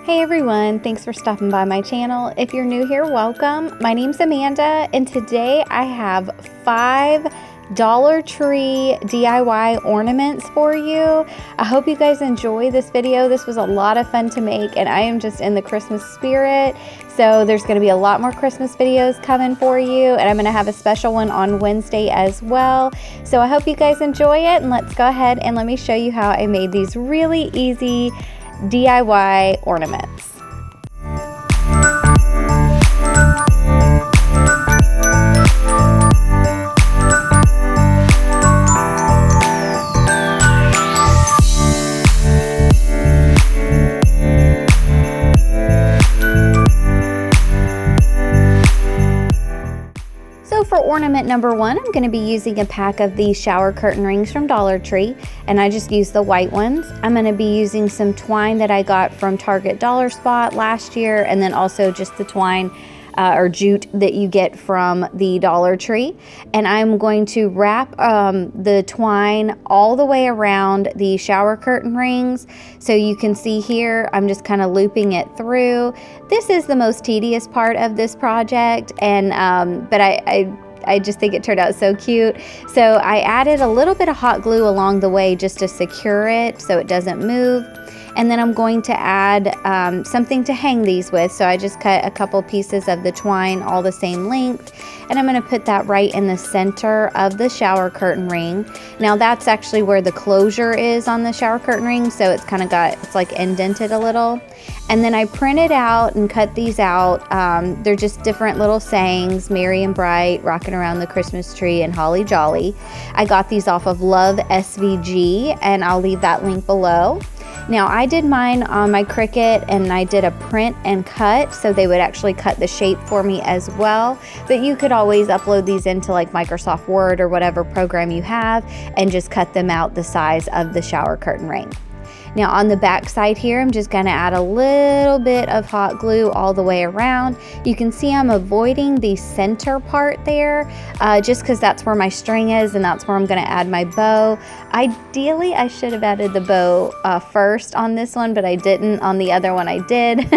Hey everyone, thanks for stopping by my channel. If you're new here, welcome. My name's Amanda, and today I have 5 Dollar Tree DIY ornaments for you. I hope you guys enjoy this video. This was a lot of fun to make, and I am just in the Christmas spirit. So there's going to be a lot more Christmas videos coming for you, and I'm going to have a special one on Wednesday as well. So I hope you guys enjoy it, and let's go ahead and let me show you how I made these really easy DIY ornaments. So for ornament number 1, I'm going to be using a pack of these shower curtain rings from Dollar Tree, and I just used the white ones. I'm going to be using some twine that I got from Target Dollar Spot last year, and then also just the twine or jute that you get from the Dollar Tree. And I'm going to wrap the twine all the way around the shower curtain rings. So you can see here, I'm just kind of looping it through. This is the most tedious part of this project, and but I just think it turned out so cute. So I added a little bit of hot glue along the way just to secure it so it doesn't move. And then I'm going to add something to hang these with. So I just cut a couple pieces of the twine all the same length, and I'm going to put that right in the center of the shower curtain ring. Now that's actually where the closure is on the shower curtain ring, so it's kind of it's like indented a little. And then I printed out and cut these out. They're just different little sayings: merry and bright, rocking around the Christmas tree, and holly jolly. I got these off of Love SVG, and I'll leave that link below. Now I did mine on my Cricut, and I did a print and cut, so they would actually cut the shape for me as well. But you could always upload these into like Microsoft Word or whatever program you have and just cut them out the size of the shower curtain ring. Now on the back side here, I'm just gonna add a little bit of hot glue all the way around. You can see I'm avoiding the center part there, just because that's where my string is, and that's where I'm gonna add my bow. Ideally, I should have added the bow first on this one, but I didn't. On the other one I did.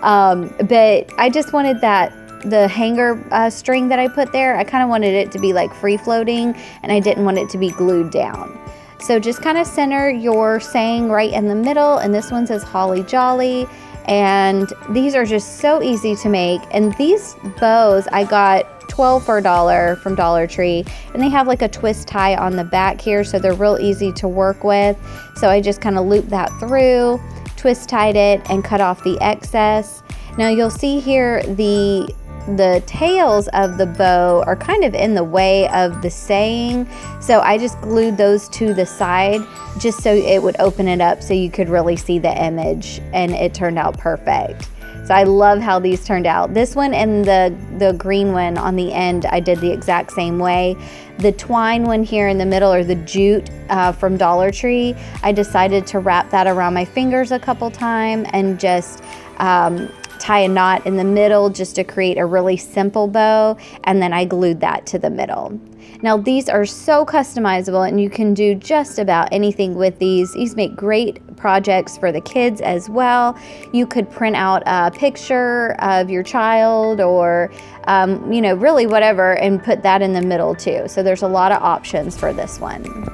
But I just wanted the hanger string that I put there, I kind of wanted it to be like free floating, and I didn't want it to be glued down. So just kind of center your saying right in the middle, and this one says holly jolly, and these are just so easy to make. And these bows I got 12 for $1 from Dollar Tree, and they have like a twist tie on the back here, so they're real easy to work with. So I just kind of looped that through, twist tied it, and cut off the excess. Now you'll see here the tails of the bow are kind of in the way of the saying, so I just glued those to the side just so it would open it up so you could really see the image, and it turned out perfect. So I love how these turned out. This one and the green one on the end, I did the exact same way. The twine one here in the middle, or the jute from Dollar Tree, I decided to wrap that around my fingers a couple times and just tie a knot in the middle just to create a really simple bow, and then I glued that to the middle. Now these are so customizable, and you can do just about anything with these. These make great projects for the kids as well. You could print out a picture of your child, or you know, really whatever, and put that in the middle too. So there's a lot of options for this one.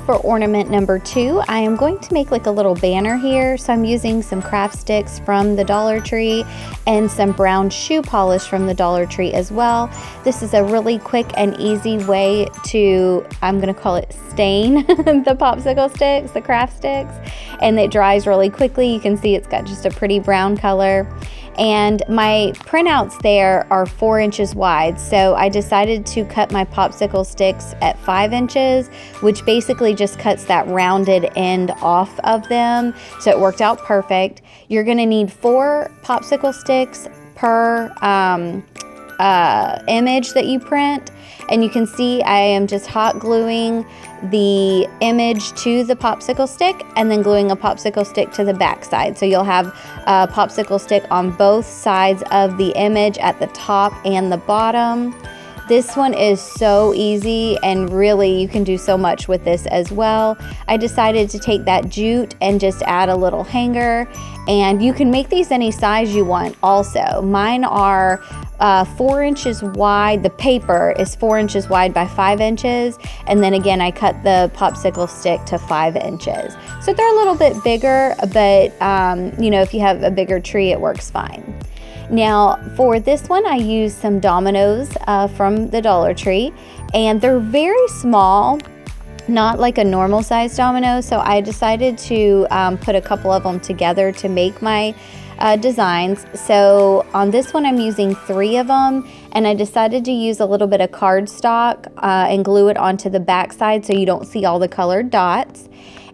For ornament number 2, I am going to make like a little banner here. So I'm using some craft sticks from the Dollar Tree and some brown shoe polish from the Dollar Tree as well. This is a really quick and easy way to, I'm gonna call it stain the popsicle sticks, the craft sticks, and it dries really quickly. You can see it's got just a pretty brown color. And my printouts there are 4 inches wide, so I decided to cut my popsicle sticks at 5 inches, which basically just cuts that rounded end off of them, so it worked out perfect. You're going to need 4 popsicle sticks, per image that you print. And you can see I am just hot gluing the image to the popsicle stick and then gluing a popsicle stick to the back side. So you'll have a popsicle stick on both sides of the image at the top and the bottom. This one is so easy, and really you can do so much with this as well. I decided to take that jute and just add a little hanger, and you can make these any size you want also. Mine are 4 inches wide. The paper is 4 inches wide by 5 inches, and then again I cut the popsicle stick to 5 inches. So they're a little bit bigger, but you know, if you have a bigger tree, it works fine. Now for this one, I used some dominoes from the Dollar Tree, and they're very small, not like a normal size domino. So I decided to put a couple of them together to make my designs. So on this one, I'm using 3 of them, and I decided to use a little bit of cardstock and glue it onto the back side so you don't see all the colored dots.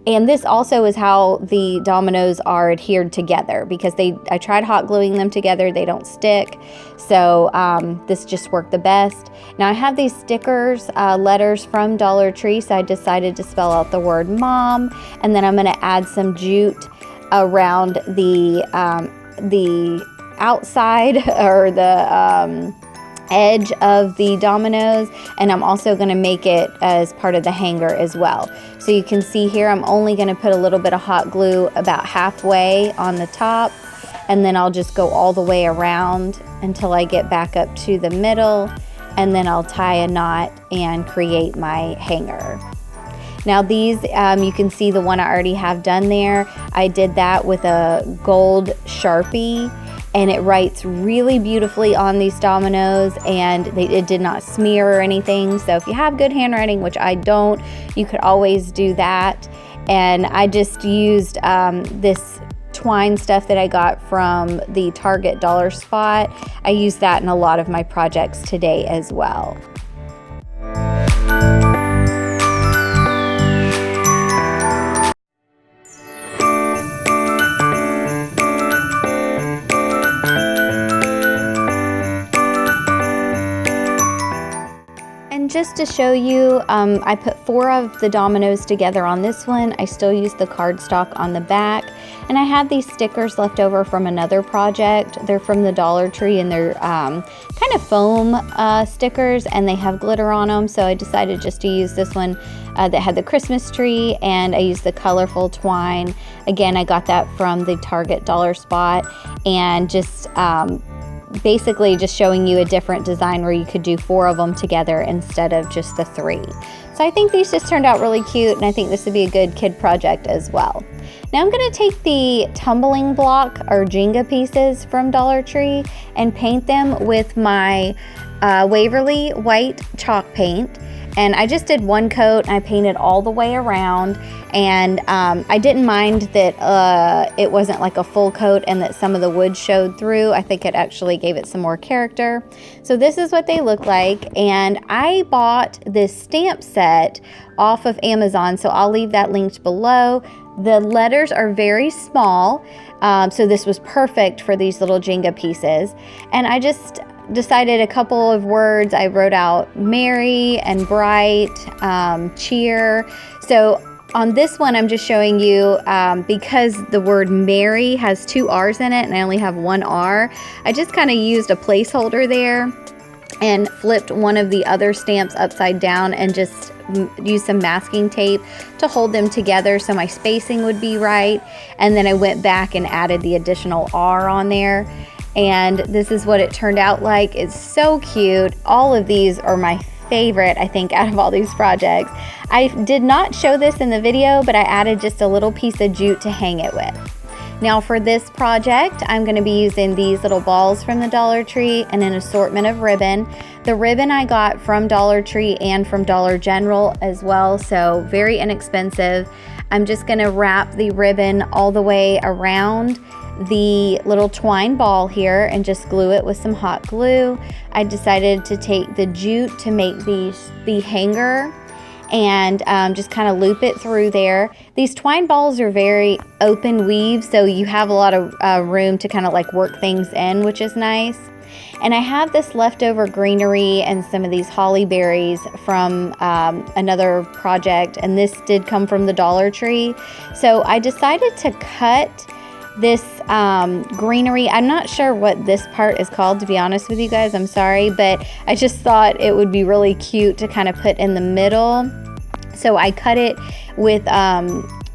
And this also is how the dominoes are adhered together, because I tried hot gluing them together, they don't stick. So this just worked the best. Now I have these stickers, letters from Dollar Tree, so I decided to spell out the word mom, and then I'm gonna add some jute around the outside or the edge of the dominoes, and I'm also going to make it as part of the hanger as well. So you can see here I'm only going to put a little bit of hot glue about halfway on the top, and then I'll just go all the way around until I get back up to the middle, and then I'll tie a knot and create my hanger. Now these, you can see the one I already have done there. I did that with a gold Sharpie, and it writes really beautifully on these dominoes, and it did not smear or anything. So if you have good handwriting, which I don't, you could always do that. And I just used this twine stuff that I got from the Target dollar spot. I used that in a lot of my projects today as well. Just to show you, I put 4 of the dominoes together on this one. I still use the cardstock on the back, and I had these stickers left over from another project. They're from the Dollar Tree, and they're kind of foam stickers, and they have glitter on them. So I decided just to use this one that had the Christmas tree, and I used the colorful twine. Again, I got that from the Target dollar spot, and just basically just showing you a different design where you could do 4 of them together instead of just the 3. So I think these just turned out really cute, and I think this would be a good kid project as well. Now I'm going to take the tumbling block or Jenga pieces from Dollar Tree and paint them with my Waverly white chalk paint. And I just did 1 coat, and I painted all the way around, and I didn't mind that it wasn't like a full coat and that some of the wood showed through. I think it actually gave it some more character. So this is what they look like, and I bought this stamp set off of Amazon, so I'll leave that linked below. The letters are very small, so this was perfect for these little Jenga pieces, and I just decided a couple of words. I wrote out merry and bright, cheer. So on this one, I'm just showing you, because the word merry has 2 R's in it and I only have 1 R, I just kind of used a placeholder there and flipped one of the other stamps upside down and just used some masking tape to hold them together so my spacing would be right. And then I went back and added the additional R on there. And this is what it turned out like. It's so cute. All of these are my favorite, I think, out of all these projects. I did not show this in the video, but I added just a little piece of jute to hang it with. Now for this project, I'm going to be using these little balls from the Dollar Tree and an assortment of ribbon. The ribbon I got from Dollar Tree and from Dollar General as well, so very inexpensive. I'm just going to wrap the ribbon all the way around the little twine ball here and just glue it with some hot glue. I decided to take the jute to make the hanger, and just kind of loop it through there. These twine balls are very open weave, so you have a lot of room to kind of like work things in, which is nice. And I have this leftover greenery and some of these holly berries from another project, and this did come from the Dollar Tree. So I decided to cut this greenery. I'm not sure what this part is called, to be honest with you guys. I'm sorry, but I just thought it would be really cute to kind of put in the middle. So I cut it with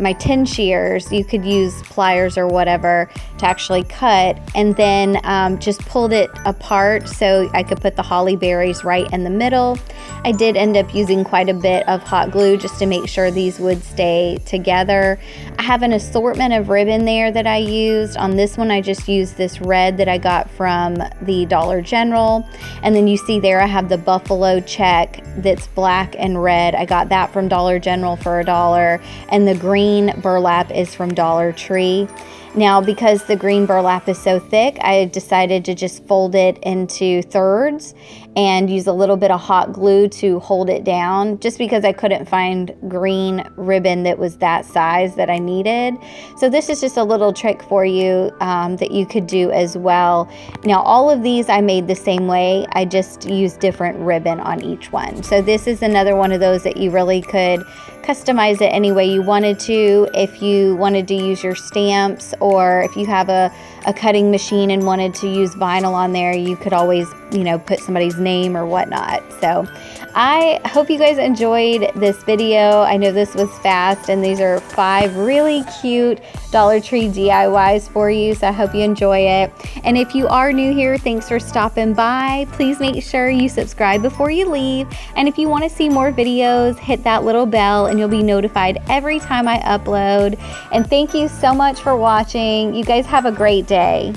my tin shears. You could use pliers or whatever to actually cut, and then just pulled it apart so I could put the holly berries right in the middle. I did end up using quite a bit of hot glue just to make sure these would stay together. I have an assortment of ribbon there that I used. On this one, I just used this red that I got from the Dollar General, and then you see there I have the buffalo check that's black and red. I got that from Dollar General for $1, and the green burlap is from Dollar Tree. Now, because the green burlap is so thick, I decided to just fold it into thirds and use a little bit of hot glue to hold it down, just because I couldn't find green ribbon that was that size that I needed. So this is just a little trick for you that you could do as well. Now, all of these I made the same way. I just used different ribbon on each one. So this is another one of those that you really could customize it any way you wanted to. If you wanted to use your stamps, or if you have a cutting machine and wanted to use vinyl on there, you could always, you know, put somebody's name or whatnot. So I hope you guys enjoyed this video. I know this was fast, and these are 5 really cute Dollar Tree DIYs for you, so I hope you enjoy it. And if you are new here, thanks for stopping by. Please make sure you subscribe before you leave, and if you want to see more videos, hit that little bell and you'll be notified every time I upload. And thank you so much for watching. You guys have a great day.